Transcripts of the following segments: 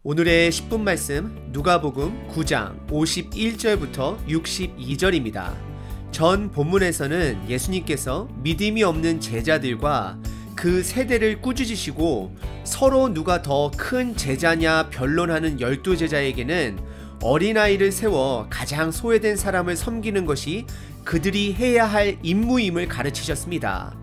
오늘의 10분 말씀 누가복음 9장 51절부터 62절입니다. 전 본문에서는 예수님께서 믿음이 없는 제자들과 그 세대를 꾸짖으시고 서로 누가 더 큰 제자냐 변론하는 12제자에게는 어린아이를 세워 가장 소외된 사람을 섬기는 것이 그들이 해야 할 임무임을 가르치셨습니다.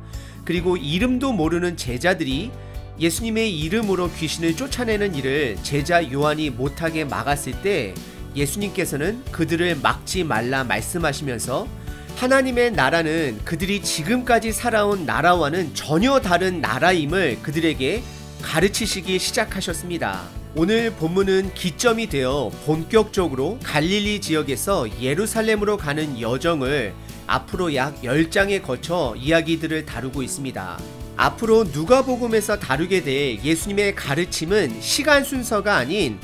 그리고 이름도 모르는 제자들이 예수님의 이름으로 귀신을 쫓아내는 일을 제자 요한이 못하게 막았을 때 예수님께서는 그들을 막지 말라 말씀하시면서 하나님의 나라는 그들이 지금까지 살아온 나라와는 전혀 다른 나라임을 그들에게 가르치시기 시작하셨습니다. 오늘 본문은 기점이 되어 본격적으로 갈릴리 지역에서 예루살렘으로 가는 여정을 앞으로 약 10장에 거쳐 이야기들을 다루고 있습니다. 앞으로 누가복음에서 다루게 될 예수님의 가르침은 시간 순서가 아닌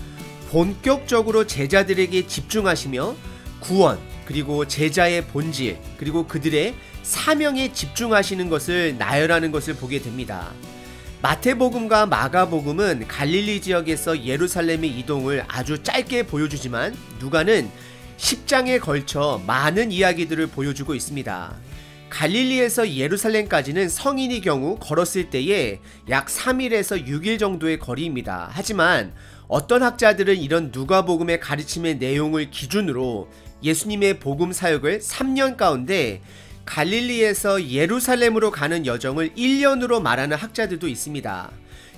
본격적으로 제자들에게 집중하시며 구원, 그리고 제자의 본질, 그리고 그들의 사명에 집중하시는 것을 나열하는 것을 보게 됩니다. 마태복음과 마가복음은 갈릴리 지역에서 예루살렘의 이동을 아주 짧게 보여주지만 누가는 10장에 걸쳐 많은 이야기들을 보여주고 있습니다. 갈릴리에서 예루살렘까지는 성인의 경우 걸었을 때에 약 3일에서 6일 정도의 거리입니다. 하지만 어떤 학자들은 이런 누가복음의 가르침의 내용을 기준으로 예수님의 복음 사역을 3년 가운데 갈릴리에서 예루살렘으로 가는 여정을 1년으로 말하는 학자들도 있습니다.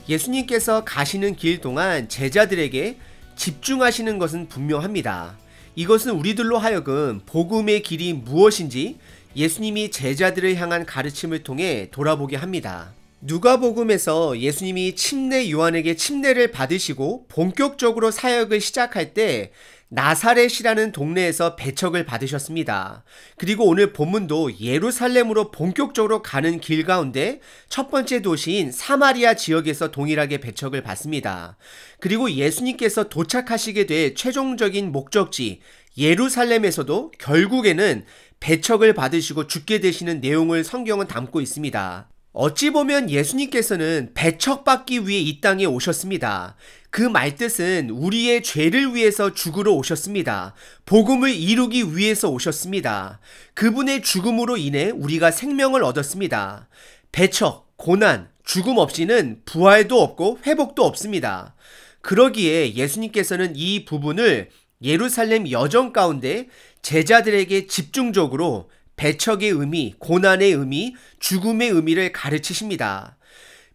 예수님께서 가시는 길 동안 제자들에게 집중하시는 것은 분명합니다. 이것은 우리들로 하여금 복음의 길이 무엇인지 예수님이 제자들을 향한 가르침을 통해 돌아보게 합니다. 누가복음에서 예수님이 침례 요한에게 침례를 받으시고 본격적으로 사역을 시작할 때 나사렛이라는 동네에서 배척을 받으셨습니다. 그리고 오늘 본문도 예루살렘으로 본격적으로 가는 길 가운데 첫 번째 도시인 사마리아 지역에서 동일하게 배척을 받습니다. 그리고 예수님께서 도착하시게 될 최종적인 목적지 예루살렘에서도 결국에는 배척을 받으시고 죽게 되시는 내용을 성경은 담고 있습니다. 어찌 보면 예수님께서는 배척받기 위해 이 땅에 오셨습니다. 그 말뜻은 우리의 죄를 위해서 죽으러 오셨습니다. 복음을 이루기 위해서 오셨습니다. 그분의 죽음으로 인해 우리가 생명을 얻었습니다. 배척, 고난, 죽음 없이는 부활도 없고 회복도 없습니다. 그러기에 예수님께서는 이 부분을 예루살렘 여정 가운데 제자들에게 집중적으로 배척의 의미, 고난의 의미, 죽음의 의미를 가르치십니다.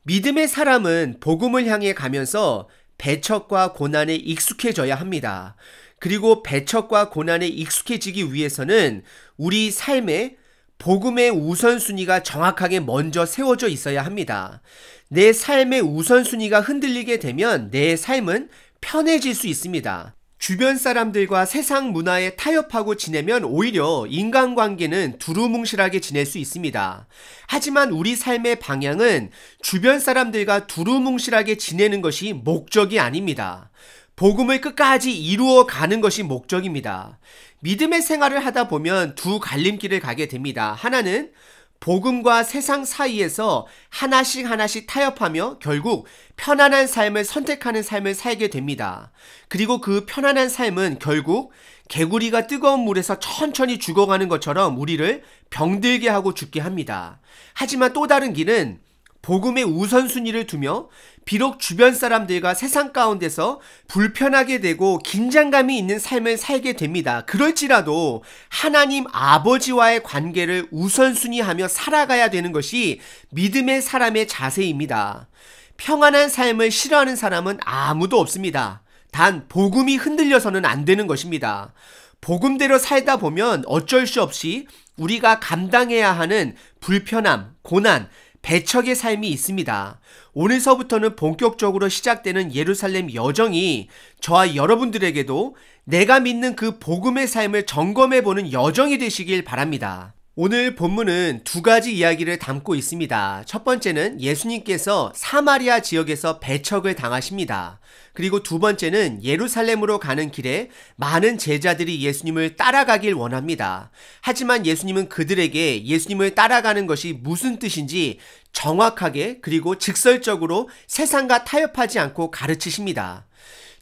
믿음의 사람은 복음을 향해 가면서 배척과 고난에 익숙해져야 합니다. 그리고 배척과 고난에 익숙해지기 위해서는 우리 삶에 복음의 우선순위가 정확하게 먼저 세워져 있어야 합니다. 내 삶의 우선순위가 흔들리게 되면 내 삶은 편해질 수 있습니다. 주변 사람들과 세상 문화에 타협하고 지내면 오히려 인간관계는 두루뭉실하게 지낼 수 있습니다. 하지만 우리 삶의 방향은 주변 사람들과 두루뭉실하게 지내는 것이 목적이 아닙니다. 복음을 끝까지 이루어 가는 것이 목적입니다. 믿음의 생활을 하다 보면 두 갈림길을 가게 됩니다. 하나는 복음과 세상 사이에서 하나씩 타협하며 결국 편안한 삶을 선택하는 삶을 살게 됩니다. 그리고 그 편안한 삶은 결국 개구리가 뜨거운 물에서 천천히 죽어가는 것처럼 우리를 병들게 하고 죽게 합니다. 하지만 또 다른 길은 복음의 우선순위를 두며 비록 주변 사람들과 세상 가운데서 불편하게 되고 긴장감이 있는 삶을 살게 됩니다. 그럴지라도 하나님 아버지와의 관계를 우선순위하며 살아가야 되는 것이 믿음의 사람의 자세입니다. 평안한 삶을 싫어하는 사람은 아무도 없습니다. 단 복음이 흔들려서는 안 되는 것입니다. 복음대로 살다 보면 어쩔 수 없이 우리가 감당해야 하는 불편함, 고난, 배척의 삶이 있습니다. 오늘서부터는 본격적으로 시작되는 예루살렘 여정이 저와 여러분들에게도 내가 믿는 그 복음의 삶을 점검해보는 여정이 되시길 바랍니다. 오늘 본문은 두 가지 이야기를 담고 있습니다. 첫 번째는 예수님께서 사마리아 지역에서 배척을 당하십니다. 그리고 두 번째는 예루살렘으로 가는 길에 많은 제자들이 예수님을 따라가길 원합니다. 하지만 예수님은 그들에게 예수님을 따라가는 것이 무슨 뜻인지 정확하게 그리고 직설적으로 세상과 타협하지 않고 가르치십니다.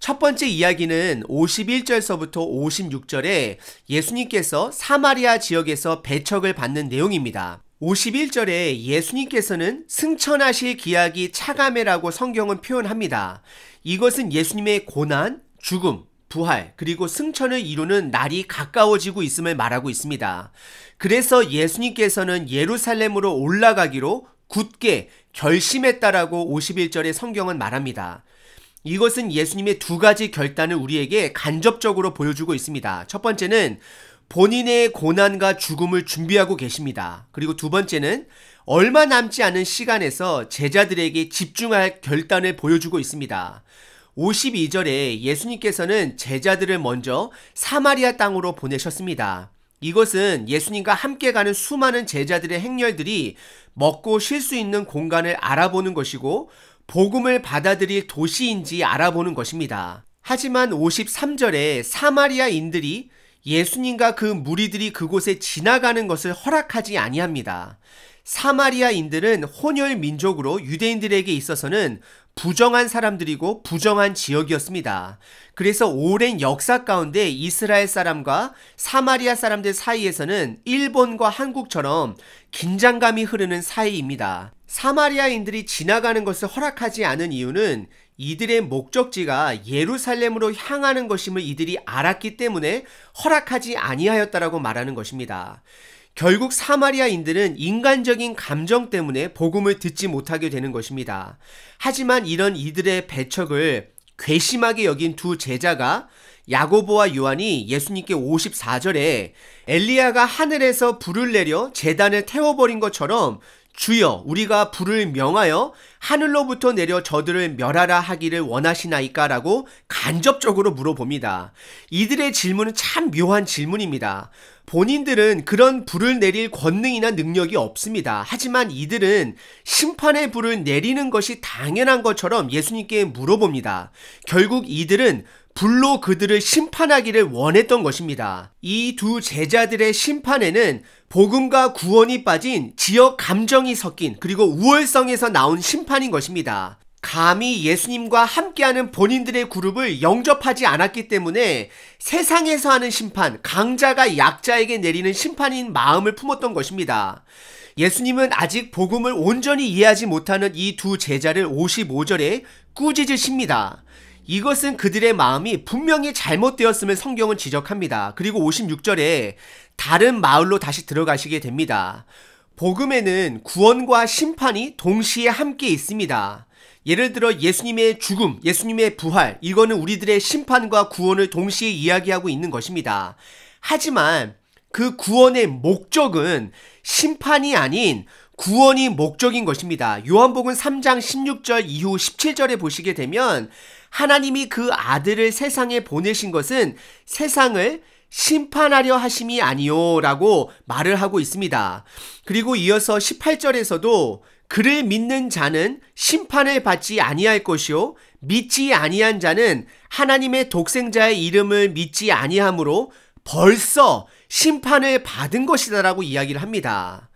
첫 번째 이야기는 51절서부터 56절에 예수님께서 사마리아 지역에서 배척을 받는 내용입니다. 51절에 예수님께서는 승천하실 기약이 차가매라고 성경은 표현합니다. 이것은 예수님의 고난, 죽음, 부활, 그리고 승천을 이루는 날이 가까워지고 있음을 말하고 있습니다. 그래서 예수님께서는 예루살렘으로 올라가기로 굳게 결심했다라고 51절의 성경은 말합니다. 이것은 예수님의 두 가지 결단을 우리에게 간접적으로 보여주고 있습니다. 첫 번째는 본인의 고난과 죽음을 준비하고 계십니다. 그리고 두 번째는 얼마 남지 않은 시간에서 제자들에게 집중할 결단을 보여주고 있습니다. 52절에 예수님께서는 제자들을 먼저 사마리아 땅으로 보내셨습니다. 이것은 예수님과 함께 가는 수많은 제자들의 행렬들이 먹고 쉴 수 있는 공간을 알아보는 것이고 복음을 받아들일 도시인지 알아보는 것입니다. 하지만 53절에 사마리아인들이 예수님과 그 무리들이 그곳에 지나가는 것을 허락하지 아니합니다. 사마리아인들은 혼혈 민족으로 유대인들에게 있어서는 부정한 사람들이고 부정한 지역이었습니다. 그래서 오랜 역사 가운데 이스라엘 사람과 사마리아 사람들 사이에서는 일본과 한국처럼 긴장감이 흐르는 사이입니다. 사마리아인들이 지나가는 것을 허락하지 않은 이유는 이들의 목적지가 예루살렘으로 향하는 것임을 이들이 알았기 때문에 허락하지 아니하였다라고 말하는 것입니다. 결국 사마리아인들은 인간적인 감정 때문에 복음을 듣지 못하게 되는 것입니다. 하지만 이런 이들의 배척을 괘씸하게 여긴 두 제자가 야고보와 요한이 예수님께 54절에 엘리야가 하늘에서 불을 내려 제단을 태워버린 것처럼 주여 우리가 불을 명하여 하늘로부터 내려 저들을 멸하라 하기를 원하시나이까? 라고 간접적으로 물어봅니다. 이들의 질문은 참 묘한 질문입니다. 본인들은 그런 불을 내릴 권능이나 능력이 없습니다. 하지만 이들은 심판의 불을 내리는 것이 당연한 것처럼 예수님께 물어봅니다. 결국 이들은 불로 그들을 심판하기를 원했던 것입니다. 이 두 제자들의 심판에는 복음과 구원이 빠진 지역 감정이 섞인 그리고 우월성에서 나온 심판인 것입니다. 감히 예수님과 함께하는 본인들의 그룹을 영접하지 않았기 때문에 세상에서 하는 심판, 강자가 약자에게 내리는 심판인 마음을 품었던 것입니다. 예수님은 아직 복음을 온전히 이해하지 못하는 이 두 제자를 55절에 꾸짖으십니다. 이것은 그들의 마음이 분명히 잘못되었음을 성경은 지적합니다. 그리고 56절에 다른 마을로 다시 들어가시게 됩니다. 복음에는 구원과 심판이 동시에 함께 있습니다. 예를 들어 예수님의 죽음, 예수님의 부활, 이거는 우리들의 심판과 구원을 동시에 이야기하고 있는 것입니다. 하지만 그 구원의 목적은 심판이 아닌 구원이 목적인 것입니다. 요한복음 3장 16절 이후 17절에 보시게 되면 하나님이 그 아들을 세상에 보내신 것은 세상을 심판하려 하심이 아니요 라고 말을 하고 있습니다. 그리고 이어서 18절에서도 그를 믿는 자는 심판을 받지 아니할 것이요 믿지 아니한 자는 하나님의 독생자의 이름을 믿지 아니하므로 벌써 심판을 받은 것이다 라고 이야기를 합니다.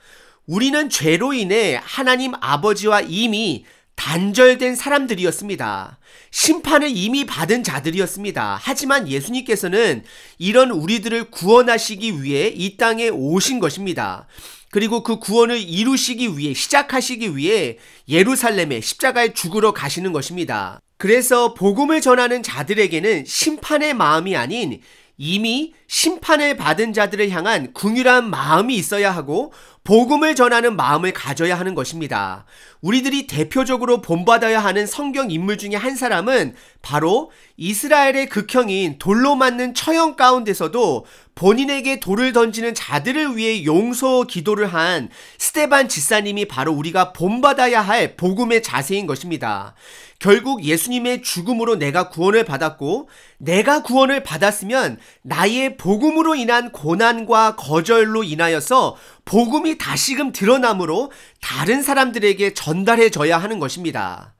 우리는 죄로 인해 하나님 아버지와 이미 단절된 사람들이었습니다. 심판을 이미 받은 자들이었습니다. 하지만 예수님께서는 이런 우리들을 구원하시기 위해 이 땅에 오신 것입니다. 그리고 그 구원을 이루시기 위해, 시작하시기 위해 예루살렘에 십자가에 죽으러 가시는 것입니다. 그래서 복음을 전하는 자들에게는 심판의 마음이 아닌 이미 심판을 받은 자들을 향한 긍휼한 마음이 있어야 하고 복음을 전하는 마음을 가져야 하는 것입니다. 우리들이 대표적으로 본받아야 하는 성경 인물 중에 한 사람은 바로 이스라엘의 극형인 돌로 맞는 처형 가운데서도 본인에게 돌을 던지는 자들을 위해 용서 기도를 한 스데반 집사님이 바로 우리가 본받아야 할 복음의 자세인 것입니다. 결국 예수님의 죽음으로 내가 구원을 받았고 내가 구원을 받았으면 나의 복음으로 인한 고난과 거절로 인하여서 복음이 다시금 드러나므로 다른 사람들에게 전달해져야 하는 것입니다.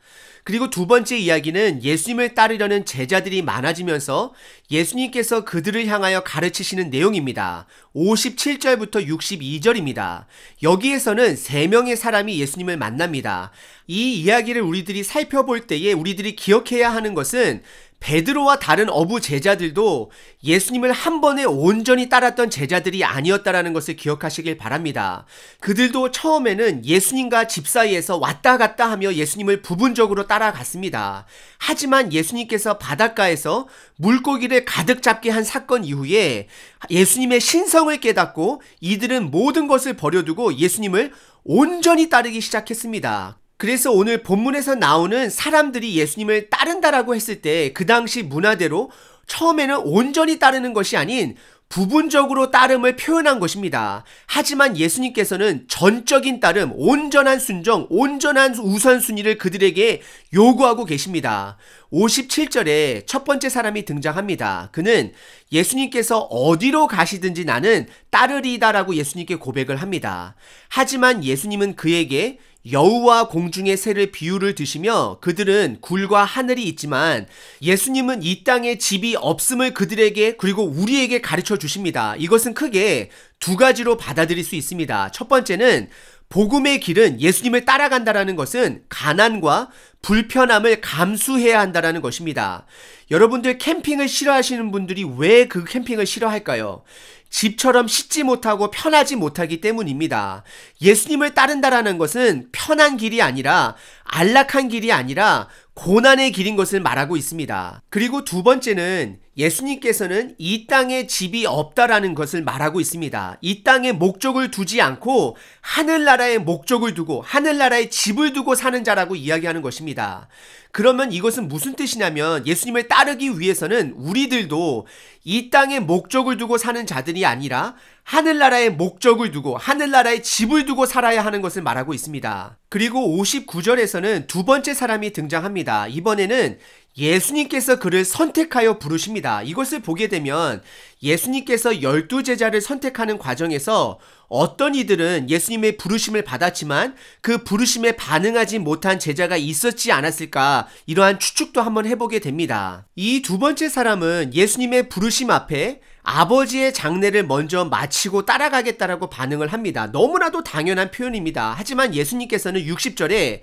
그리고 두 번째 이야기는 예수님을 따르려는 제자들이 많아지면서 예수님께서 그들을 향하여 가르치시는 내용입니다. 57절부터 62절입니다. 여기에서는 3명의 사람이 예수님을 만납니다. 이 이야기를 우리들이 살펴볼 때에 우리들이 기억해야 하는 것은 베드로와 다른 어부 제자들도 예수님을 한 번에 온전히 따랐던 제자들이 아니었다라는 것을 기억하시길 바랍니다. 그들도 처음에는 예수님과 집 사이에서 왔다 갔다 하며 예수님을 부분적으로 따라갔습니다. 하지만 예수님께서 바닷가에서 물고기를 가득 잡게 한 사건 이후에 예수님의 신성을 깨닫고 이들은 모든 것을 버려두고 예수님을 온전히 따르기 시작했습니다. 그래서 오늘 본문에서 나오는 사람들이 예수님을 따른다라고 했을 때 그 당시 문화대로 처음에는 온전히 따르는 것이 아닌 부분적으로 따름을 표현한 것입니다. 하지만 예수님께서는 전적인 따름, 온전한 순종, 온전한 우선순위를 그들에게 요구하고 계십니다. 57절에 첫 번째 사람이 등장합니다. 그는 예수님께서 어디로 가시든지 나는 따르리다라고 예수님께 고백을 합니다. 하지만 예수님은 그에게 여우와 공중의 새를 비유를 드시며 그들은 굴과 하늘이 있지만 예수님은 이 땅에 집이 없음을 그들에게 그리고 우리에게 가르쳐 주십니다. 이것은 크게 두 가지로 받아들일 수 있습니다. 첫 번째는 복음의 길은 예수님을 따라간다라는 것은 가난과 불편함을 감수해야 한다라는 것입니다. 여러분들 캠핑을 싫어하시는 분들이 왜 그 캠핑을 싫어할까요? 집처럼 씻지 못하고 편하지 못하기 때문입니다. 예수님을 따른다라는 것은 편한 길이 아니라 안락한 길이 아니라 고난의 길인 것을 말하고 있습니다. 그리고 두 번째는 예수님께서는 이 땅에 집이 없다라는 것을 말하고 있습니다. 이 땅에 목적을 두지 않고 하늘나라에 목적을 두고 하늘나라에 집을 두고 사는 자라고 이야기하는 것입니다. 그러면 이것은 무슨 뜻이냐면 예수님을 따르기 위해서는 우리들도 이 땅에 목적을 두고 사는 자들이 아니라 하늘나라에 목적을 두고 하늘나라에 집을 두고 살아야 하는 것을 말하고 있습니다. 그리고 59절에서는 두 번째 사람이 등장합니다. 이번에는 예수님께서 그를 선택하여 부르십니다. 이것을 보게 되면 예수님께서 12제자를 선택하는 과정에서 어떤 이들은 예수님의 부르심을 받았지만 그 부르심에 반응하지 못한 제자가 있었지 않았을까, 이러한 추측도 한번 해보게 됩니다. 이 두 번째 사람은 예수님의 부르심 앞에 아버지의 장례를 먼저 마치고 따라가겠다라고 반응을 합니다. 너무나도 당연한 표현입니다. 하지만 예수님께서는 60절에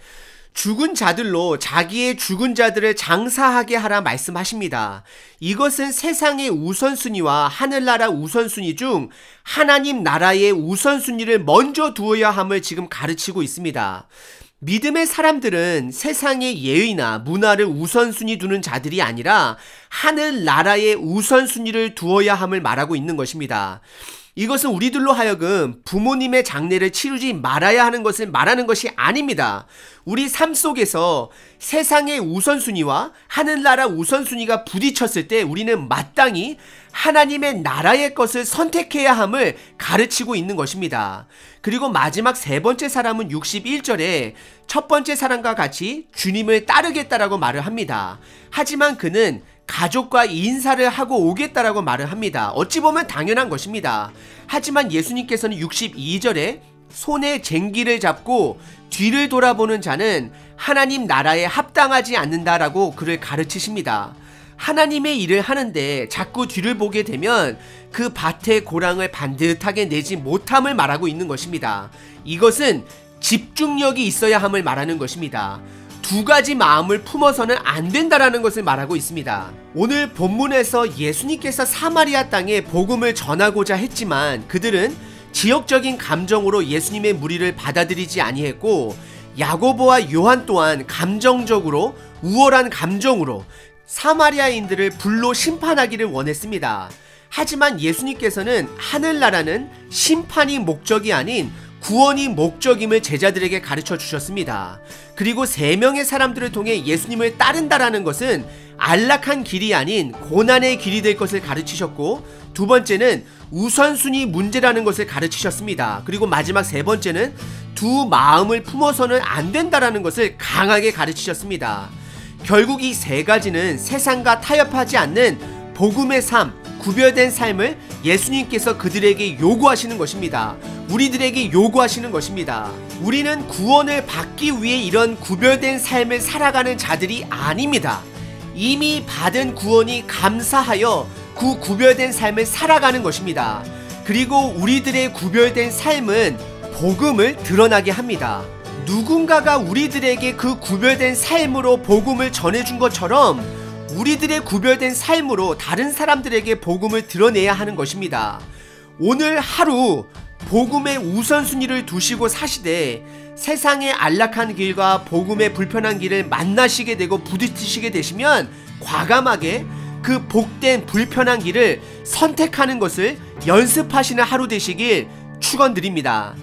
죽은 자들로 자기의 죽은 자들을 장사하게 하라 말씀하십니다. 이것은 세상의 우선순위와 하늘나라 우선순위 중 하나님 나라의 우선순위를 먼저 두어야 함을 지금 가르치고 있습니다. 믿음의 사람들은 세상의 예의나 문화를 우선순위 두는 자들이 아니라 하늘나라의 우선순위를 두어야 함을 말하고 있는 것입니다. 이것은 우리들로 하여금 부모님의 장례를 치르지 말아야 하는 것을 말하는 것이 아닙니다. 우리 삶 속에서 세상의 우선순위와 하늘나라 우선순위가 부딪혔을 때 우리는 마땅히 하나님의 나라의 것을 선택해야 함을 가르치고 있는 것입니다. 그리고 마지막 세 번째 사람은 61절에 첫 번째 사람과 같이 주님을 따르겠다라고 말을 합니다. 하지만 그는 가족과 인사를 하고 오겠다라고 말을 합니다. 어찌 보면 당연한 것입니다. 하지만 예수님께서는 62절에 손에 쟁기를 잡고 뒤를 돌아보는 자는 하나님 나라에 합당하지 않는다라고 그를 가르치십니다. 하나님의 일을 하는데 자꾸 뒤를 보게 되면 그 밭의 고랑을 반듯하게 내지 못함을 말하고 있는 것입니다. 이것은 집중력이 있어야 함을 말하는 것입니다. 두 가지 마음을 품어서는 안 된다라는 것을 말하고 있습니다. 오늘 본문에서 예수님께서 사마리아 땅에 복음을 전하고자 했지만 그들은 지역적인 감정으로 예수님의 무리를 받아들이지 아니했고 야고보와 요한 또한 감정적으로 우월한 감정으로 사마리아인들을 불로 심판하기를 원했습니다. 하지만 예수님께서는 하늘나라는 심판이 목적이 아닌 구원이 목적임을 제자들에게 가르쳐 주셨습니다. 그리고 3명의 사람들을 통해 예수님을 따른다라는 것은 안락한 길이 아닌 고난의 길이 될 것을 가르치셨고, 두 번째는 우선순위 문제라는 것을 가르치셨습니다. 그리고 마지막 세 번째는 두 마음을 품어서는 안 된다라는 것을 강하게 가르치셨습니다. 결국 이 세 가지는 세상과 타협하지 않는 복음의 삶, 구별된 삶을 예수님께서 그들에게 요구하시는 것입니다. 우리들에게 요구하시는 것입니다. 우리는 구원을 받기 위해 이런 구별된 삶을 살아가는 자들이 아닙니다. 이미 받은 구원이 감사하여 그 구별된 삶을 살아가는 것입니다. 그리고 우리들의 구별된 삶은 복음을 드러나게 합니다. 누군가가 우리들에게 그 구별된 삶으로 복음을 전해준 것처럼 우리들의 구별된 삶으로 다른 사람들에게 복음을 드러내야 하는 것입니다. 오늘 하루 복음의 우선순위를 두시고 사시되 세상의 안락한 길과 복음의 불편한 길을 만나시게 되고 부딪히시게 되시면 과감하게 그 복된 불편한 길을 선택하는 것을 연습하시는 하루 되시길 축원드립니다.